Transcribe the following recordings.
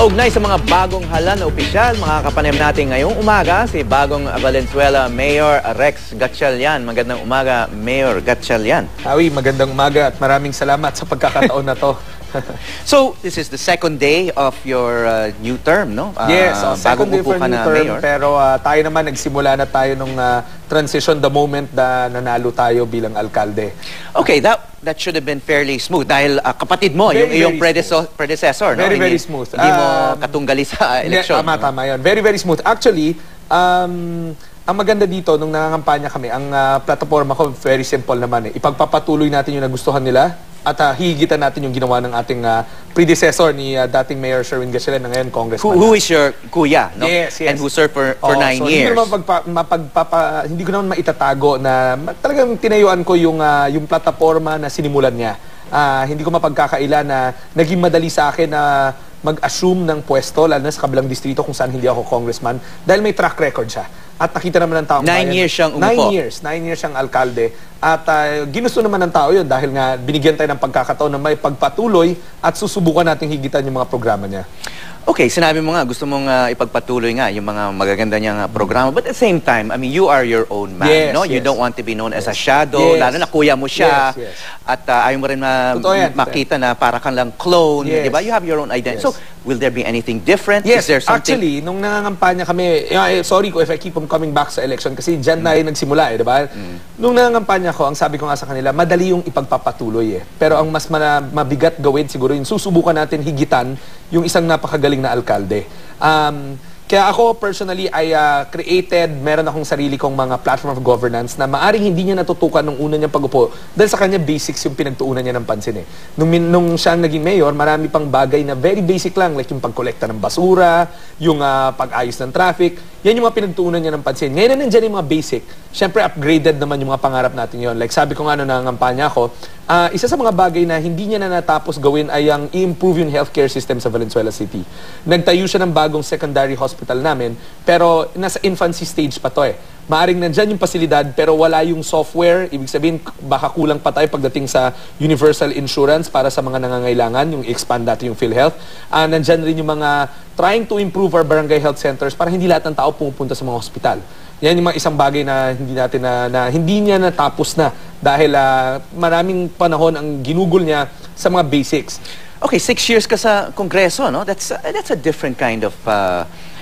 Kaugnay sa mga bagong hala na opisyal, makakapanim natin ngayong umaga si bagong Valenzuela Mayor Rex Gatchalian. Magandang umaga, Mayor Gatchalian. Howie, magandang umaga at maraming salamat sa pagkakataon na to. So, this is the second day of your new term, no? Yes, second day for new term. Mayor. Pero tayo naman, nagsimula na tayo nung transition the moment na nanalo tayo bilang alkalde. Okay, that should have been fairly smooth dahil kapatid mo, yung predecessor, no? Very smooth. Hindi mo katunggali sa eleksyon. Tama yun. Very smooth. Actually, ang maganda dito, nung nangangampanya kami, ang plataforma ko, very simple naman. Ipagpapatuloy natin yung nagustuhan nila at higitan natin yung ginawa ng ating predecessor ni dating Mayor Sherwin Gatchalian na ngayon Congressman. Who is your kuya, no? Yes. And who served for 9 years. Hindi ko naman maitatago na talagang tinayuan ko yung plataforma na sinimulan niya. Hindi ko mapagkakaila na naging madali sa akin na mag-assume ng pwesto, lalo na sa kabilang distrito kung saan hindi ako congressman, dahil may track record siya. At nakita naman ng taong 9 years siyang umupo. 9 years siyang alkalde. At ginusto naman ng tao yun dahil nga binigyan tayo ng pagkakataon na may pagpatuloy at susubukan natin higitan yung mga programa niya. Okay, sinabi mo nga, gusto mong ipagpatuloy nga yung mga magaganda niyang programa. But at the same time, I mean, you are your own man, yes, no? You don't want to be known as a shadow, lalo na kuya mo siya. Yes. At ayaw mo rin makita na para kang lang clone, di ba? You have your own identity. So, will there be anything different? Yes, is there something... actually, nung nangangampanya kami, sorry ko if I keep on coming back sa election kasi dyan tayo nagsimula, di ba? Nung nangangampanya ko, ang sabi ko nga sa kanila, madali yung ipagpapatuloy Pero ang mas mabigat gawin siguro yung susubukan natin higitan yung isang napakagaling na alkalde. Kaya ako personally ay meron akong sarili kong mga platform of governance na maaring hindi niya natutukan nung una niyang pag-upo dahil sa kanya basics yung pinagtuunan niya ng pansin Nung siya naging mayor, marami pang bagay na very basic lang like yung pagkolekta ng basura, yung pag-ayos ng traffic, yan yung mga pinagtuunan niya ng pansin. Ngayon na nandiyan yung mga basic, syempre upgraded naman yung mga pangarap natin yon. Like sabi ko nga nung nangangampanya ako, isa sa mga bagay na hindi niya na natapos gawin ay ang i-improve yung healthcare system sa Valenzuela City. Nagtayo siya ng bagong secondary hospital namin, pero nasa infancy stage pa to Maaring nandyan yung pasilidad, pero wala yung software. Ibig sabihin, baka kulang pa tayo pagdating sa universal insurance para sa mga nangangailangan, yung expand natin yung PhilHealth. Nandyan rin yung mga trying to improve our barangay health centers para hindi lahat ng tao pumupunta sa mga hospital. Yan yung mga isang bagay na hindi natin na hindi niya natapos na dahil maraming panahon ang ginugol niya sa mga basics. Okay, 6 years ka sa Kongreso, no? That's a different kind of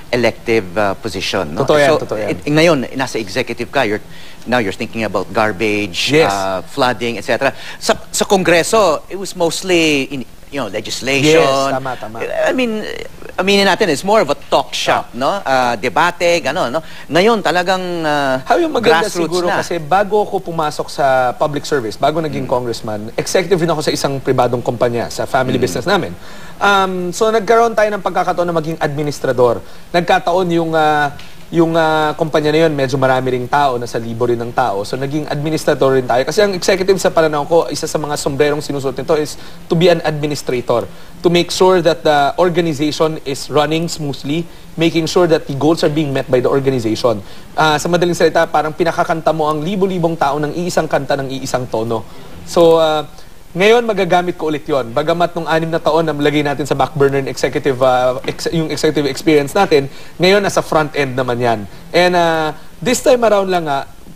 elective position, no? Totoo yan. Ngayon, nasa executive ka, now you're thinking about garbage, flooding, etc. Sa Kongreso, it was mostly legislation. Yes, tama. I mean, aminin natin, it's more of a talk shop, no? Debate, gano'n, no? Ngayon, talagang yung maganda grassroots siguro na. kasi bago ako pumasok sa public service, bago naging congressman, executive rin ako sa isang pribadong kumpanya, sa family business namin. So nagkaroon tayo ng pagkakataon na maging administrador. Nagkataon yung kumpanya na yun, medyo marami ring tao, nasa libo rin ng tao. So naging administrator rin tayo. Kasi ang executive sa pananaw ko, isa sa mga sombrerong sinusuot nito is to be an administrator. To make sure that the organization is running smoothly, making sure that the goals are being met by the organization. Sa madaling salita, parang pinakakanta mo ang libo-libong tao ng iisang kanta ng iisang tono. So, ngayon, magagamit ko ulit yon. Bagamat nung 6 na taon na lagay natin sa back burner yung executive experience natin, ngayon nasa front end naman yan. And this time around lang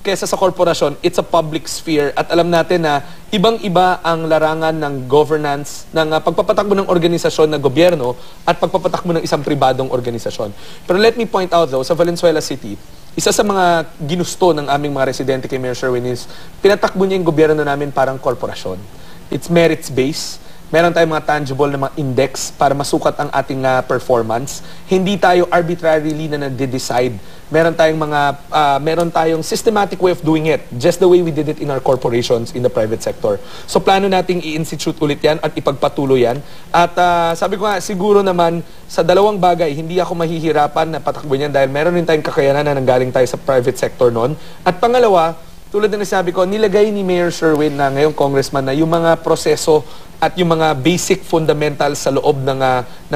kesa sa korporasyon, it's a public sphere at alam natin na ibang-iba ang larangan ng governance, ng pagpapatakbo ng organisasyon na gobyerno at pagpapatakbo ng isang pribadong organisasyon. Pero let me point out though, sa Valenzuela City, isa sa mga ginusto ng aming mga residente kay Mayor Sherwin is pinatakbo niya yung gobyerno namin parang korporasyon. It's merits-based. Meron tayong mga tangible na mga index para masukat ang ating performance. Hindi tayo arbitrarily na nagde-decide. Meron tayong systematic way of doing it, just the way we did it in our corporations in the private sector. So plano nating i-institute ulit yan at ipagpatuloy yan. At sabi ko nga, siguro naman sa dalawang bagay, hindi ako mahihirapan na patakbo niyan dahil meron rin tayong kakayanan na nanggaling tayo sa private sector noon. At pangalawa, tulad ng nasabi ko, nilagay ni Mayor Sherwin na ngayong congressman na yung mga proseso at yung mga basic fundamentals sa loob ng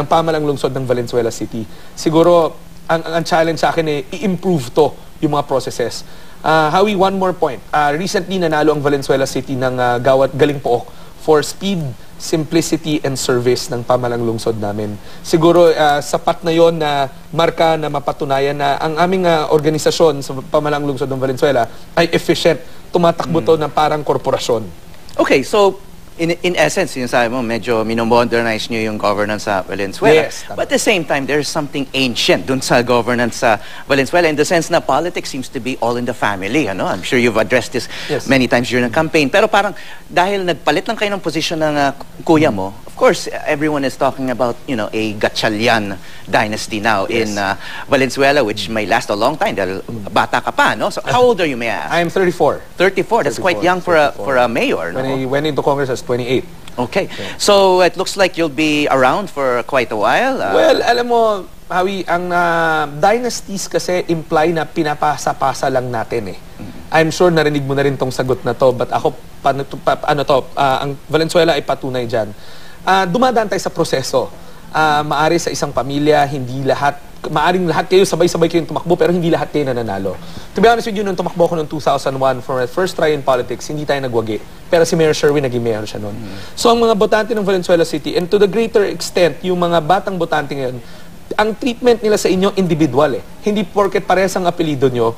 pamalang lungsod ng Valenzuela City. Siguro, ang challenge sa akin i-improve to yung mga processes. Howie, one more point. Recently, nanalo ang Valenzuela City ng Galing Pook for speed simplicity and service ng pamalang lungsod namin. Siguro sapat na yon na marka na mapatunayan na ang aming organisasyon sa pamalang lungsod ng Valenzuela ay efficient. Tumatakbo to ng parang korporasyon. Okay, so in essence, sinasabi mo, medyo minomodernize nyo yung governance sa Valenzuela. Yes, but at the same time, there's something ancient dun sa governance sa Valenzuela in the sense na politics seems to be all in the family. Ano? I'm sure you've addressed this many times during the campaign. Pero parang dahil nagpalit lang kayo ng position ng kuya mo, of course, everyone is talking about, a Gatchalian dynasty now in Valenzuela, which may last a long time dahil bata ka pa, no? So how old are you, may I ask? I am 34. 34. That's quite young for a mayor, no? When I went into Congress, I was 28. Okay. So it looks like you'll be around for quite a while. Well, alam mo, Howie, ang dynasties kasi imply na pinapasa-pasa lang natin eh. I'm sure narinig mo na rin tong sagot na to, but ako, ang Valenzuela ay patunay dyan. Dumadaan tayo sa proseso. Maari sa isang pamilya, hindi lahat, maaring lahat kayo, sabay-sabay kayong tumakbo, pero hindi lahat kayo nananalo. To be honest with you, nung tumakbo ko noong 2001 for my first try in politics, hindi tayo nagwagi. Pero si Mayor Sherwin, naging mayor siya noon. So ang mga botante ng Valenzuela City, and to the greater extent, yung mga batang botante ngayon, ang treatment nila sa inyo, individual eh. Hindi porket parehas ang apelido nyo,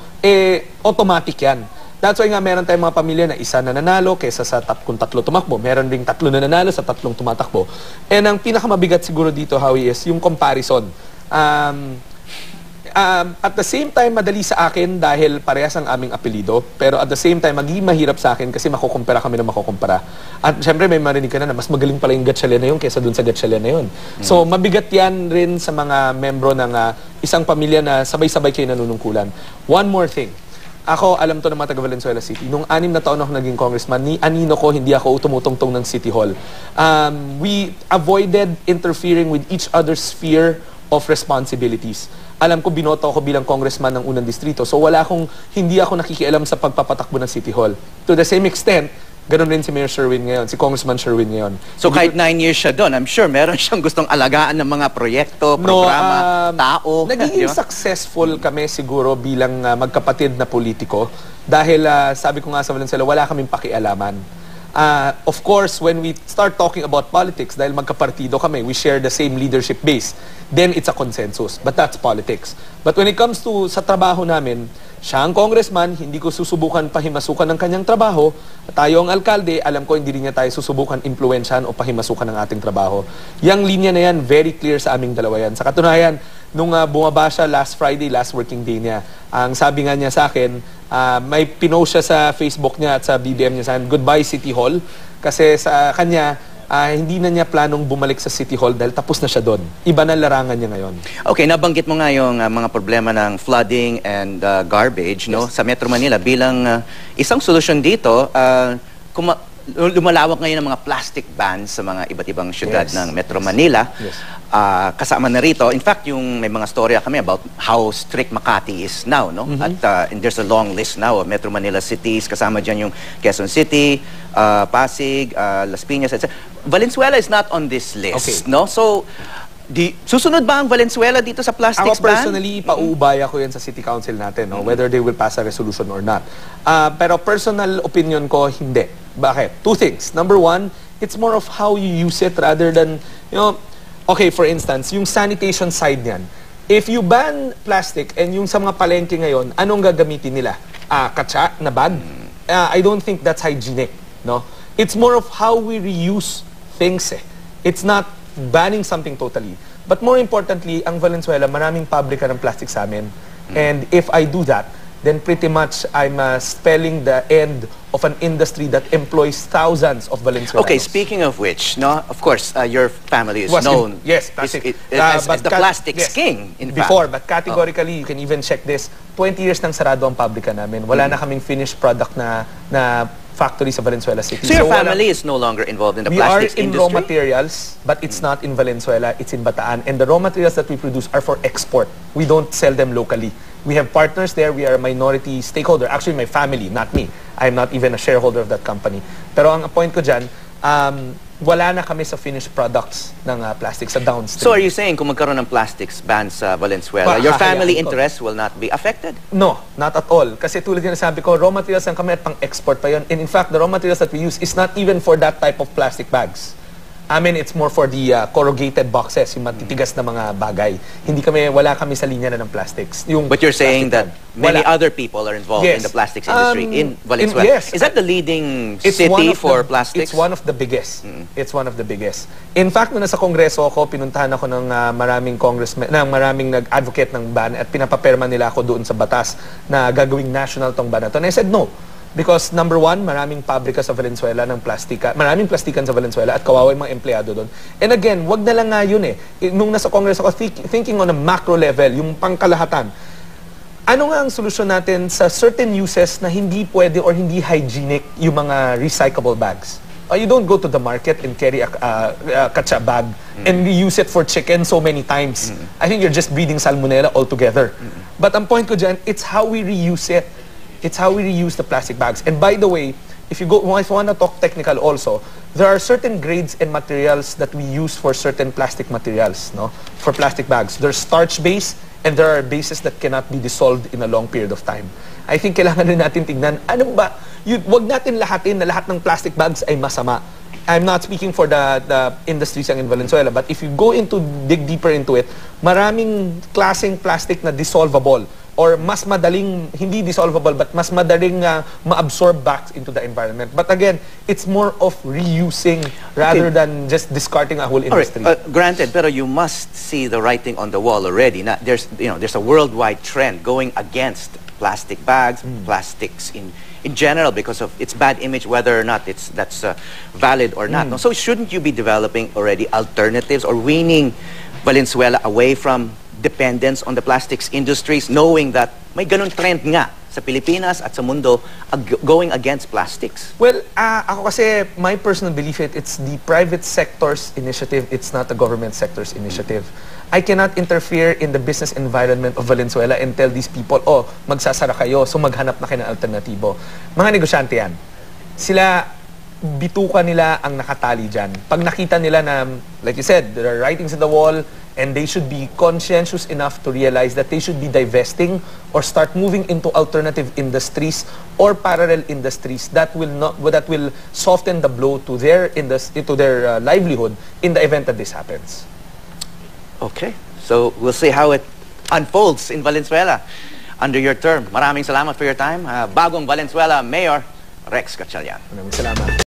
automatic yan. That's why nga meron tayong mga pamilya na isa na nanalo kesa sa kung tatlo tumakbo. Meron ding tatlo na nanalo sa tatlong tumatakbo. And ang pinakamabigat siguro dito, Howie, is yung comparison. At the same time, madali sa akin dahil parehas ang aming apelido. Pero at the same time, magiging mahirap sa akin kasi makukumpara kami na makukumpara. At syempre, may marinig ka na mas magaling pala yung Gatchalian na yun kesa dun sa Gatchalian na yun. So, mabigat yan rin sa mga membro ng isang pamilya na sabay-sabay kayo nanunungkulan. One more thing. Ako, alam to ng mga taga Valenzuela City. Nung 6 na taon ako naging congressman, ni anino ko, hindi ako tumutungtong ng City Hall. We avoided interfering with each other's sphere of responsibilities. Alam ko, binoto ako bilang congressman ng unang distrito. So hindi ako nakikialam sa pagpapatakbo ng City Hall. To the same extent, ganun rin si Mayor Sherwin ngayon, si Congressman Sherwin ngayon. So kahit 9 years siya doon, I'm sure meron siyang gustong alagaan ng mga proyekto, programa, tao. Nagiging successful kami siguro bilang magkapatid na politiko dahil sabi ko nga sa Valenzuela, wala kaming pakialaman. Of course, when we start talking about politics, dahil magkapartido kami, we share the same leadership base, then it's a consensus. But that's politics. But when it comes to sa trabaho namin, siya ang congressman, hindi ko susubukan pahimasukan ng kanyang trabaho. Tayo ang alkalde, alam ko hindi rin niya tayo susubukan impluwensyahan o pahimasukan ng ating trabaho. Yang linya na yan, very clear sa aming dalawa yan. Sa katunayan, nung bumaba siya last Friday, last working day niya, ang sabi nga niya sa akin, may pinost siya sa Facebook niya at sa BBM niya sa akin, goodbye City Hall. Kasi sa kanya, hindi na niya planong bumalik sa City Hall dahil tapos na siya doon. Iba na larangan niya ngayon. Okay, nabanggit mo nga yung mga problema ng flooding and garbage no sa Metro Manila bilang isang solusyon dito. Lumalawak ngayon ang mga plastic bans sa mga iba't ibang syudad ng Metro Manila. Kasama na rito, in fact, yung may mga storya kami about how strict Makati is now, no? At and there's a long list now of Metro Manila cities, kasama dyan yung Quezon City, Pasig, Las Piñas, etc. Valenzuela is not on this list, no? So, susunod ba ang Valenzuela dito sa plastics ban? Ako personally, pauubaya ko yan sa City Council natin, no? Whether they will pass a resolution or not. Pero personal opinion ko, hindi. Bakit? Two things. Number one, it's more of how you use it rather than, okay, for instance, yung sanitation side niyan. If you ban plastic and yung sa mga palengke ngayon, anong gagamitin nila? Katsa na bag? I don't think that's hygienic, no? It's more of how we reuse things, eh. It's not banning something totally. But more importantly, ang Valenzuela, maraming pabrika ng plastic sa amin. And if I do that, then pretty much I'm spelling the end of an industry that employs thousands of Valenzuelanos. Okay, speaking of which, no, of course, your family is known as the plastics king, in fact. Before, but categorically, you can even check this, 20 years nang sarado ang pabrika namin. Wala na kaming finished product na factory sa Valenzuela City. So your family is no longer involved in the plastics industry? We are in raw materials, but it's not in Valenzuela, it's in Bataan. And the raw materials that we produce are for export. We don't sell them locally. We have partners there. We are a minority stakeholder. Actually, my family, not me. I'm not even a shareholder of that company. Pero ang point ko dyan, wala na kami sa finished products ng plastic sa downstream. So are you saying kung magkaroon ng plastics ban sa Valenzuela, your family interests will not be affected? No, not at all. Kasi tulad yung nasabi ko, raw materials lang kami at pang-export pa yun. And in fact, the raw materials that we use is not even for that type of plastic bags. Amin, it's more for the corrugated boxes, yung matitigas na mga bagay. Wala kami sa linya na ng plastics. But you're saying that many Wala. other people are involved in the plastics industry in Valenzuela. Yes. Is that the leading It's city one of for the- plastics? It's one of the biggest. It's one of the biggest. In fact, nung nasa Kongreso ako, pinuntahan ako ng maraming congressmen, maraming nag-advocate ng ban at pinapaperma nila ako doon sa batas na gagawing national tong ban na to. And I said no. Because number one, maraming pabrika sa Valenzuela ng plastika, maraming plastikan sa Valenzuela at kawawa yung mga empleyado doon. And again, wag na lang nga yun eh. Nung nasa Congress ako, thinking on a macro level, yung pangkalahatan, ano nga ang solusyon natin sa certain uses na hindi pwede or hindi hygienic yung mga recyclable bags? You don't go to the market and carry a katsa bag and use it for chicken so many times. I think you're just breeding salmonella altogether. But ang point ko dyan, it's how we reuse it. It's how we reuse the plastic bags. And by the way, if you want to talk technical also, there are certain grades and materials that we use for certain plastic materials, no? For plastic bags. There's starch-based and there are bases that cannot be dissolved in a long period of time. I think kailangan rin natin tignan, ano ba, wag natin lahatin na lahat ng plastic bags ay masama. I'm not speaking for the industries in Valenzuela, but if you go dig deeper into it, maraming klaseng plastic na dissolvable or mas madaling, hindi dissolvable, but mas madaling ma-absorb back into the environment. But again, it's more of reusing rather than just discarding a whole industry. All right, granted, pero you must see the writing on the wall already. There's a worldwide trend going against plastic bags, plastics in general because of its bad image, whether or not that's valid or not. No? So shouldn't you be developing already alternatives or weaning Valenzuela away from dependence on the plastics industries, knowing that may ganun trend nga sa Pilipinas at sa mundo going against plastics? Well, ako kasi, my personal belief, it's the private sector's initiative, it's not the government sector's initiative. I cannot interfere in the business environment of Valenzuela and tell these people, magsasara kayo, so maghanap na kayo ng alternatibo. Mga negosyante yan. Sila, bituka nila ang nakatali dyan. Pag nakita nila na, like you said, there are writings in the wall, and they should be conscientious enough to realize that they should be divesting or start moving into alternative industries or parallel industries that will soften the blow to their livelihood in the event that this happens. Okay, so we'll see how it unfolds in Valenzuela under your term. Maraming salamat for your time. Bagong Valenzuela Mayor Rex Gatchalian. Maraming salamat.